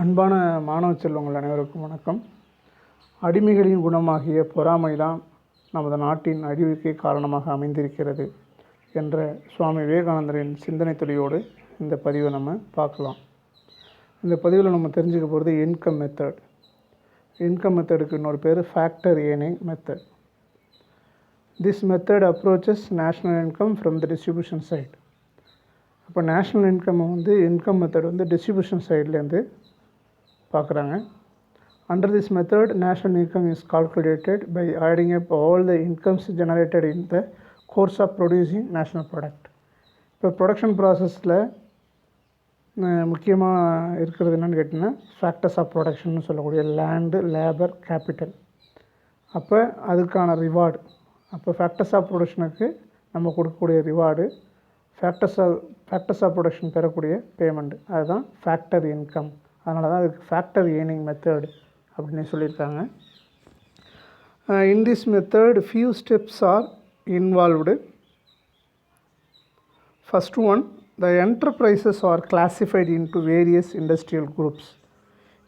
அன்பான மாணவ செல்வங்கள் அனைவருக்கும் வணக்கம். அடிமைகளின் குணமாகிய பொறாமைதான் நமது நாட்டின் அழிவுக்கே காரணமாக அமைந்திருக்கிறது என்ற சுவாமி விவேகானந்தரின் சிந்தனை துளியோடு இந்த பதிவை நம்ம பார்க்கலாம். இந்த பதிவில் நம்ம தெரிஞ்சுக்க போகிறது இன்கம் மெத்தட். இன்கம் மெத்தடுக்கு இன்னொரு பேர் factor earning method. This method approaches national income from the distribution side. அப்போ நேஷ்னல் இன்கம் மெத்தட் டிஸ்ட்ரிபியூஷன் சைட்லேருந்து பார்க்குறாங்க. Under this method, national income is calculated by adding up all the incomes generated in the course of producing national product. இப்போ production ப்ராசஸில் முக்கியமாக இருக்கிறது என்னென்னு கேட்டிங்கன்னா factors of production சொல்லக்கூடிய லேண்டு, லேபர், கேபிட்டல். அப்போ அதுக்கான ரிவார்டு, அப்போ ஃபேக்டர்ஸ் ஆஃப் ப்ரொடக்ஷனுக்கு நம்ம கொடுக்கக்கூடிய ரிவார்டு, ஃபேக்டர்ஸ் ஆஃப் ப்ரொடக்ஷன் பெறக்கூடிய பேமெண்ட்டு, அதுதான் ஃபேக்டர் இன்கம். அதனால தான் அதுக்கு ஃபேக்டர் ஏர்னிங் மெத்தட் அப்படின்னு சொல்லியிருக்காங்க. In this method few steps R involved. First one, the enterprises R classified into various industrial groups.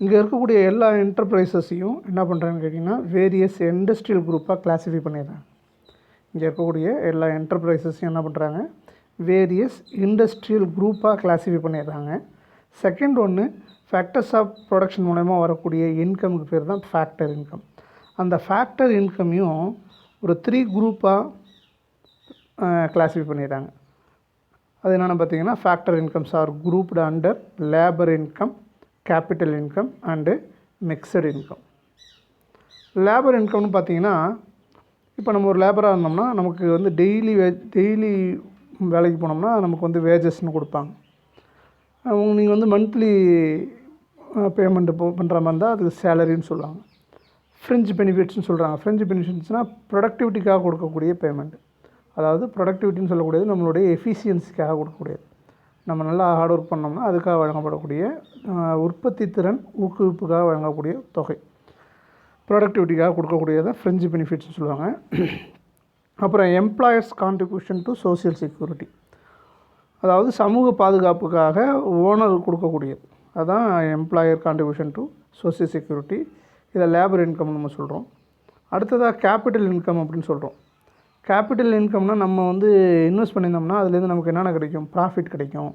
இங்கே இருக்கக்கூடிய எல்லா என்டர்பிரைசஸையும் என்ன பண்ணுறாங்கன்னு கேட்டிங்கன்னா வேரியஸ் இண்டஸ்ட்ரியல் குரூப்பாக கிளாஸிஃபை பண்ணிடுறாங்க. இங்கே இருக்கக்கூடிய எல்லா என்டர்பிரைசஸையும் என்ன பண்ணுறாங்க, வேரியஸ் இண்டஸ்ட்ரியல் குரூப்பாக கிளாஸிஃபை பண்ணிடுறாங்க. செகண்ட் ஒன்று, ஃபேக்டர்ஸ் ஆஃப் ப்ரொடக்ஷன் மூலமா வரக்கூடிய இன்கமுக்கு பேர் தான் ஃபேக்டர் இன்கம். அந்த ஃபேக்டர் இன்கமையும் ஒரு 3 குரூப்பாக கிளாஸிஃபை பண்ணிடுறாங்க. அது என்னென்னு பார்த்தீங்கன்னா factor incomes are grouped under labour income, capital income and mixed income. Labour இன்கம்னு பார்த்தீங்கன்னா இப்போ நம்ம ஒரு லேபராக இருந்தோம்னா நமக்கு டெய்லி வேலைக்கு போனோம்னா நமக்கு வேஜஸ்ன்னு கொடுப்பாங்க. நீங்கள் மந்த்லி பேமெண்ட்டு பண்ணுற மாதிரி இருந்தால் அதுக்கு சேலரின்னு சொல்லுவாங்க. ஃப்ரிஞ்ச் பெனிஃபிட்ஸ்னு சொல்கிறாங்க. ஃப்ரிஞ்ச் பெனிஃபிட்ஸ்னால் ப்ரொடக்டிவிட்டிக்காக கொடுக்கக்கூடிய பேமெண்ட். அதாவது ப்ரொடக்டிவிட்டின்னு சொல்லக்கூடியது நம்மளுடைய எஃபிஷியன்சிக்காக கொடுக்கக்கூடியது. நம்ம நல்லா ஹார்ட் ஒர்க் பண்ணோம்னா அதுக்காக வழங்கப்படக்கூடிய உற்பத்தி திறன் ஊக்குவிப்புக்காக வழங்கக்கூடிய தொகை, ப்ரொடக்டிவிட்டிக்காக கொடுக்கக்கூடியதை ஃப்ரிஞ்ச் பெனிஃபிட்ஸ்னு சொல்லுவாங்க. அப்புறம் employers contribution to social security, அதாவது சமூக பாதுகாப்புக்காக ஓனர் கொடுக்கக்கூடியது, அதுதான் employer contribution to social security. இதை லேபர் இன்கம்னு நம்ம சொல்கிறோம். அடுத்ததாக கேபிட்டல் இன்கம் அப்படின்னு சொல்கிறோம். கேபிட்டல் இன்கம்னால் நம்ம இன்வெஸ்ட் பண்ணியிருந்தோம்னா அதுலேருந்து நமக்கு என்னென்ன கிடைக்கும், ப்ராஃபிட் கிடைக்கும்,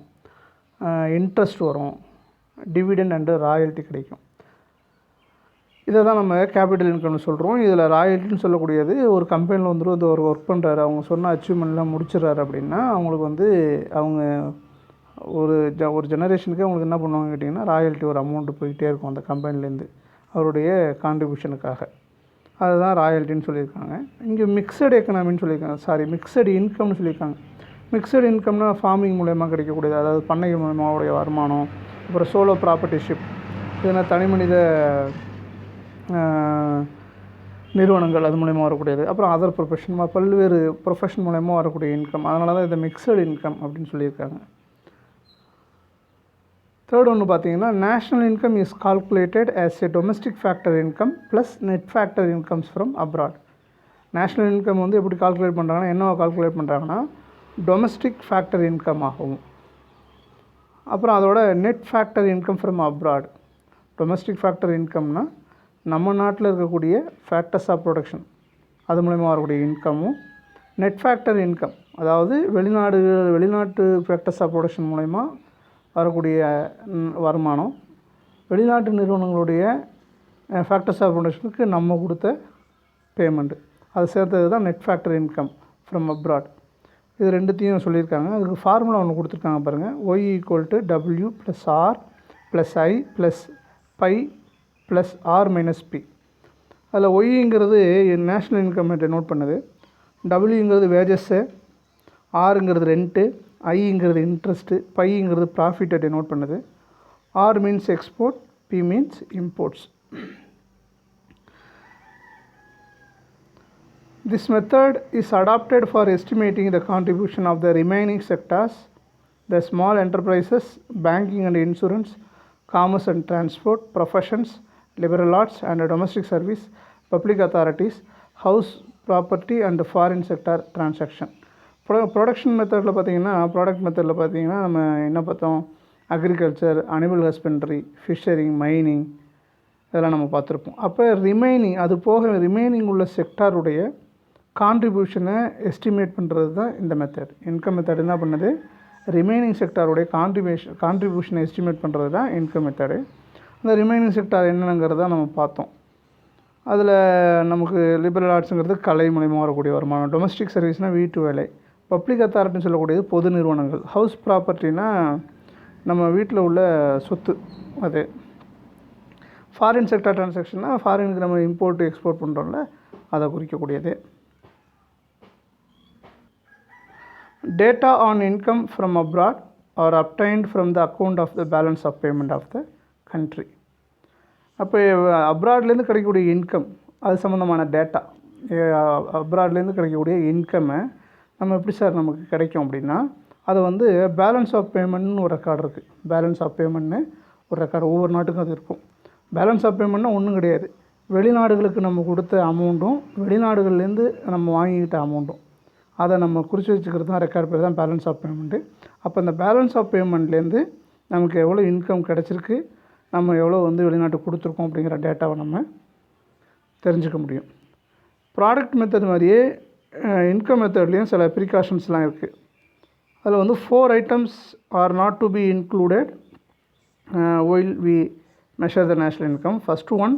இன்ட்ரெஸ்ட் வரும், டிவிடெண்ட் அண்டு ராயல்ட்டி கிடைக்கும். இதை தான் நம்ம கேபிட்டல் இன்கம்னு சொல்கிறோம். இதில் ராயல்ட்டின்னு சொல்லக்கூடியது ஒரு கம்பெனியில் ஒரு ஒர்க் பண்ணுறாரு, அவங்க சொன்ன அச்சீவ்மெண்ட்லாம் முடிச்சிடறாரு அப்படின்னா அவங்களுக்கு அவங்க ஒரு ஜெனரேஷனுக்கு அவங்களுக்கு என்ன பண்ணுவாங்க கேட்டிங்கன்னா ராயல்ட்டி ஒரு அமௌண்ட்டு போயிட்டே இருக்கும் அந்த கம்பெனிலேருந்து அவருடைய கான்ட்ரிபியூஷனுக்காக. அதுதான் ராயல்ட்டின்னு சொல்லியிருக்காங்க. இங்கே மிக்சடு எக்கனாமின்னு சொல்லியிருக்காங்க, மிக்சடு இன்கம்னு சொல்லியிருக்காங்க. மிக்சடு இன்கம்னா ஃபார்மிங் மூலயமா கிடைக்கக்கூடியது, அதாவது பண்ணை மூலமாவுடைய வருமானம், அப்புறம் சோலோ ப்ராப்பர்ட்டிஷிப், இதனால் தனிமனித நிறுவனங்கள் அது மூலயமா வரக்கூடியது, அப்புறம் அதர் ப்ரொஃபஷன், பல்வேறு ப்ரொஃபஷன் மூலயமா வரக்கூடிய இன்கம். அதனால தான் இதை மிக்சடு இன்கம் அப்படின்னு சொல்லியிருக்காங்க. தேர்ட் ஒன்று பார்த்தீங்கன்னா national income is calculated as a domestic factor income plus net factor incomes from abroad. National income எப்படி கால்குலேட் பண்ணுறாங்கன்னா, என்னவா கால்குலேட் பண்ணுறாங்கன்னா டொமஸ்டிக் ஃபேக்டர் இன்கம் ஆகும். அப்புறம் அதோட net factor income from abroad. Domestic factor இன்கம்னால் நம்ம நாட்டில் இருக்கக்கூடிய ஃபேக்டர்ஸ் ஆஃப் ப்ரொடக்ஷன் அது மூலமா வரக்கூடிய இன்கமும், நெட் ஃபேக்டர் இன்கம் அதாவது வெளிநாட்டு ஃபேக்டர்ஸ் ஆஃப் ப்ரொடக்ஷன் மூலமா வரக்கூடிய வருமானம், வெளிநாட்டு நிறுவனங்களுடைய ஃபேக்டர்ஸ் ஆஃப் ப்ரொடக்ஷனுக்கு நம்ம கொடுத்த பேமெண்ட்டு, அது சேர்த்தது தான் net factor income from abroad. இது ரெண்டுத்தையும் சொல்லியிருக்காங்க. அதுக்கு ஃபார்முலா ஒன்று கொடுத்துருக்காங்க பாருங்கள். Y = W + R + I + pi + R - P. அதில் ஒய்ங்கிறது நேஷ்னல் இன்கம் நோட் பண்ணுது, டபிள்யூங்கிறது வேஜஸ்ஸு, ஆருங்கிறது ரெண்ட்டு, ஐங்கிறது இன்ட்ரெஸ்ட்டு, பைங்கிறது ப்ராஃபிட்டை டெனோட் பண்ணுது. R means export, B means imports. This method is adopted for estimating the contribution of the remaining sectors, the small enterprises, banking and insurance, commerce and transport, professions, liberal arts and domestic service, public authorities, house property and foreign sector transaction. Production மெத்தடில் பார்த்தீங்கன்னா நம்ம என்ன பார்த்தோம், agriculture, animal husbandry, ஃபிஷரிங், mining இதெல்லாம் நம்ம பார்த்துருப்போம். அப்போ remaining அது போக ரிமைனிங் உள்ள செக்டாருடைய கான்ட்ரிபியூஷனை எஸ்டிமேட் பண்ணுறது தான் இந்த மெத்தட். இன்கம் மெத்தட் என்ன பண்ணுது, ரிமைனிங் செக்டாருடைய கான்ட்ரிபியூஷனை எஸ்டிமேட் பண்ணுறது தான் இன்கம் மெத்தடு. அந்த ரிமைனிங் செக்டார் என்னங்கிறத நம்ம பார்த்தோம். அதில் நமக்கு லிபரல் ஆர்ட்ஸுங்கிறது கலை மூலமாக வரக்கூடிய வருமானம், டொமஸ்டிக் சர்வீஸ்னால் வீட்டு வேலை, பப்ளிக் அத்தாரிட்டின்னு சொல்லக்கூடியது பொது நிறுவனங்கள், ஹவுஸ் ப்ராப்பர்ட்டினா நம்ம வீட்டில் உள்ள சொத்து அது, ஃபாரின் செக்டார் ட்ரான்சாக்ஷன்னா ஃபாரினுக்கு நம்ம இம்போர்ட் எக்ஸ்போர்ட் பண்ணுறோம்ல அதை குறிக்கக்கூடியது. Data on income from abroad are obtained from the account of the balance of payment of the country. அப்போ அப்ராட்லேருந்து கிடைக்கக்கூடிய இன்கம் அது சம்மந்தமான டேட்டா, அப்ராட்லேருந்து கிடைக்கக்கூடிய இன்கம்மை நம்ம எப்படி சார் நமக்கு கிடைக்கும் அப்படின்னா, அதை வந்து பேலன்ஸ் ஆஃப் பேமெண்ட்னு ஒரு ரெக்கார்டு இருக்குது. பேலன்ஸ் ஆஃப் பேமெண்ட்னு ஒரு ரெக்கார்டு ஒவ்வொரு நாட்டுக்கும் அது இருக்கும். பேலன்ஸ் ஆஃப் பேமெண்ட்னா ஒன்றும் கிடையாது, வெளிநாடுகளுக்கு நம்ம கொடுத்த அமௌண்ட்டும் வெளிநாடுகள்லேருந்து நம்ம வாங்கிக்கிட்ட அமௌண்ட்டும் அதை நம்ம குறித்து வச்சுக்கிறது தான் ரெக்கார்ட் பேர் தான் பேலன்ஸ் ஆஃப் பேமெண்ட்டு. அப்போ இந்த பேலன்ஸ் ஆஃப் பேமெண்ட்லேருந்து நமக்கு எவ்வளோ இன்கம் கிடச்சிருக்கு, நம்ம எவ்வளோ வந்து வெளிநாட்டுக்கு கொடுத்துருக்கோம் அப்படிங்கிற டேட்டாவை நம்ம தெரிஞ்சுக்க முடியும். ப்ராடக்ட் மெத்தட் மாதிரியே இன்கம் மெத்தட்லேயும் சில ப்ரிகாஷன்ஸ்லாம் இருக்குது. அதில் வந்து 4 items are not to be included while we measure the national income. First one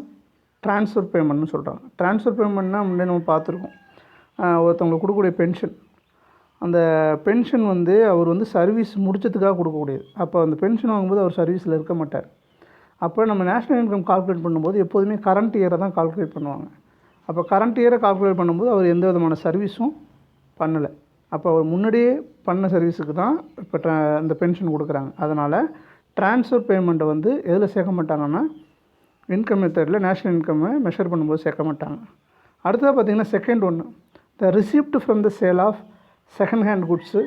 transfer பேமெண்ட்னு சொல்கிறாங்க. ட்ரான்ஸ்ஃபர் பேமெண்ட்னா முன்னாடி நம்ம பார்த்துருக்கோம், ஒருத்தவங்களுக்கு கொடுக்கக்கூடிய பென்ஷன், அந்த பென்ஷன் வந்து அவர் வந்து சர்வீஸ் முடிச்சதுக்காக கொடுக்கக்கூடியது. அப்போ அந்த பென்ஷன் வாங்கும்போது அவர் சர்வீஸில் இருக்க மாட்டார். அப்போ நம்ம நேஷ்னல் இன்கம் கால்குலேட் பண்ணும்போது எப்போதுமே கரண்ட் இயரை தான் கால்குலேட் பண்ணுவாங்க. அப்போ கரண்ட் இயரை கால்குலேட் பண்ணும்போது அவர் எந்த விதமான சர்வீஸும் பண்ணலை. அப்போ அவர் முன்னாடியே பண்ண சர்வீஸுக்கு தான் இப்போ இந்த பென்ஷன் கொடுக்குறாங்க. அதனால் ட்ரான்ஸ்ஃபர் பேமெண்ட்டை வந்து எதில் சேர்க்க மாட்டாங்கன்னா இன்கம் மெத்தடில் நேஷ்னல் இன்கம்மை மெஷர் பண்ணும்போது சேர்க்க மாட்டாங்க. அடுத்ததாக பார்த்திங்கன்னா செகண்ட் ஒன்று, the receipt from the sale of second hand goods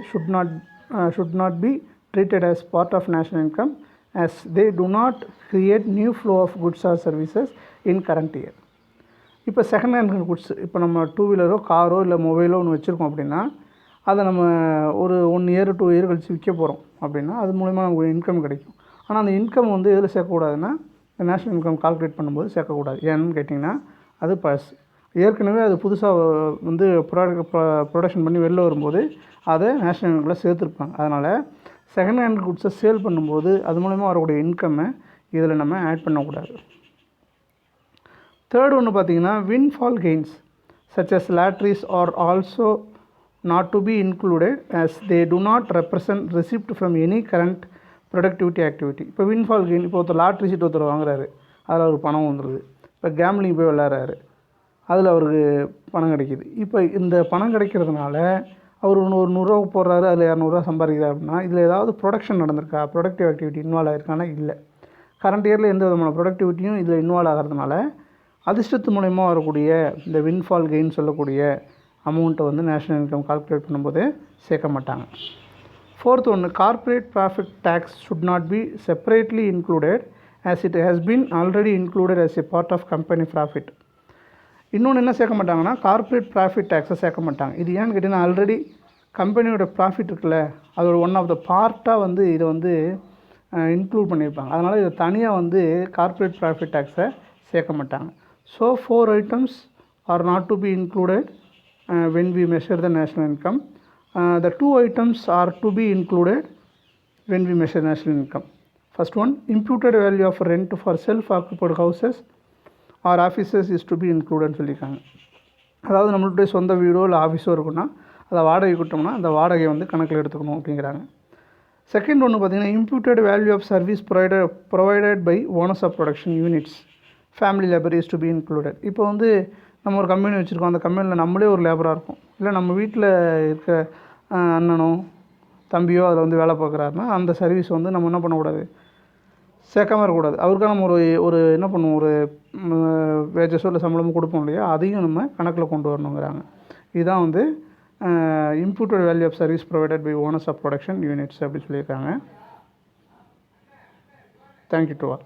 should not be treated as part of national income as they do not create new flow of goods or services in current year. இப்போ second hand goods, இப்போ நம்ம 2 வீலரோ காரோ இல்லை மொபைலோ ஒன்று வச்சுருக்கோம் அப்படின்னா அதை நம்ம ஒரு 1 year 2 year கழித்து விற்க போகிறோம் அப்படின்னா அது மூலிமா நமக்கு இன்கம் கிடைக்கும். ஆனால் அந்த இன்கம் வந்து எதில் சேர்க்கக்கூடாதுன்னா நேஷ்னல் இன்கம் கால்குலேட் பண்ணும்போது சேர்க்கக்கூடாது. ஏன்னு கேட்டிங்கன்னா அது பழசு, ஏற்கனவே அது புதுசாக வந்து ப்ரொடக்ஷன் பண்ணி வெளில வரும்போது அதை நேஷ்னல் இன்கமில் சேர்த்துருப்பாங்க. அதனால் செகண்ட் ஹேண்ட் குட்ஸை சேல் பண்ணும்போது அது மூலமா வரக்கூடிய இன்கம்மை இதில் நம்ம ஆட் பண்ணக்கூடாது. தேர்ட் ஒன்று பார்த்திங்கன்னா windfall gains such as lotteries are also not to be included as they do not represent receipt from any current productivity activity. இப்போ வின்ஃபால் கெயின், இப்போ ஒருத்தர் லாட்ரி சீட் ஒருத்தர் வாங்குறாரு, அதில் அவருக்கு பணம் வந்துடுது. இப்போ கேம்லிங் போய் விளையாடுறாரு, அதில் அவருக்கு பணம் கிடைக்கிது. இப்போ இந்த பணம் கிடைக்கிறதுனால அவர் ஒரு 100 ரூபா போடுறாரு, அதில் 200 ரூபா சம்பாதிக்கிறார் அப்படின்னா இதில் ஏதாவது ப்ரொடக்ஷன் நடந்திருக்கா, ப்ரொடக்டிவ் ஆக்டிவிட்டி இன்வால்வ் ஆகிருக்கானா? இல்லை. கரண்ட் இயரில் எந்த விதமான ப்ரொடக்டிவிட்டியும் இதில் இன்வால்வ் ஆகிறதுனால அதிர்ஷ்டத்து மூலயமா வரக்கூடிய இந்த வின்ஃபால் கெயின் சொல்லக்கூடிய அமௌண்ட்டை வந்து நேஷ்னல் இன்கம் கால்குலேட் பண்ணும்போது சேர்க்க மாட்டாங்க. ஃபோர்த் ஒன்று, corporate profit tax should not be separately included as it has been already included as a part of company profit. இன்னொன்று என்ன சேர்க்க மாட்டாங்கன்னா கார்ப்பரேட் ப்ராஃபிட் டேக்ஸை சேர்க்க மாட்டாங்க. இது ஏன்னு கேட்டிங்கன்னா ஆல்ரெடி கம்பெனியோட ப்ராஃபிட் இருக்குல்ல, அதோட ஒன் ஆஃப் த பார்ட்டாக வந்து இதை வந்து இன்க்ளூட் பண்ணியிருப்பாங்க. அதனால் இதை தனியாக வந்து கார்ப்பரேட் ப்ராஃபிட் டேக்ஸை சேர்க்க மாட்டாங்க. So 4 items are not to be included when we measure the national income. The 2 items are to be included when we measure national income. First one, imputed value of rent for self-occupied houses or offices is to be included சொல்லியிருக்காங்க. அதாவது நம்மளுடைய சொந்த வீடோ இல்லை ஆஃபீஸோ இருக்குன்னா அதை வாடகை கொடுத்தோம்னா அந்த வாடகையை வந்து கணக்கில் எடுத்துக்கணும் அப்படிங்கிறாங்க. செகண்ட் ஒன்று பார்த்திங்கன்னா imputed value of service provided by owners of production units family labour is to be included. இப்போ வந்து நம்ம ஒரு கம்பெனி வச்சுருக்கோம், அந்த கம்பெனியில் நம்மளே ஒரு லேபராக இருக்கும், இல்லை நம்ம வீட்டில் இருக்க அண்ணனோ தம்பியோ அதில் வந்து வேலை பார்க்குறாருன்னா அந்த சர்வீஸ் வந்து நம்ம என்ன பண்ணக்கூடாது, சேர்க்காமல் இருக்கக்கூடாது. அவருக்காக நம்ம ஒரு என்ன பண்ணுவோம், ஒரு வேஜஸோ இல்லை சம்பளமோ கொடுப்போம் இல்லையா, அதையும் நம்ம கணக்கில் கொண்டு வரணுங்கிறாங்க. இதுதான் வந்து imputed value of service provided by owners of production units அப்படி சொல்லியிருக்காங்க. Thank you to all.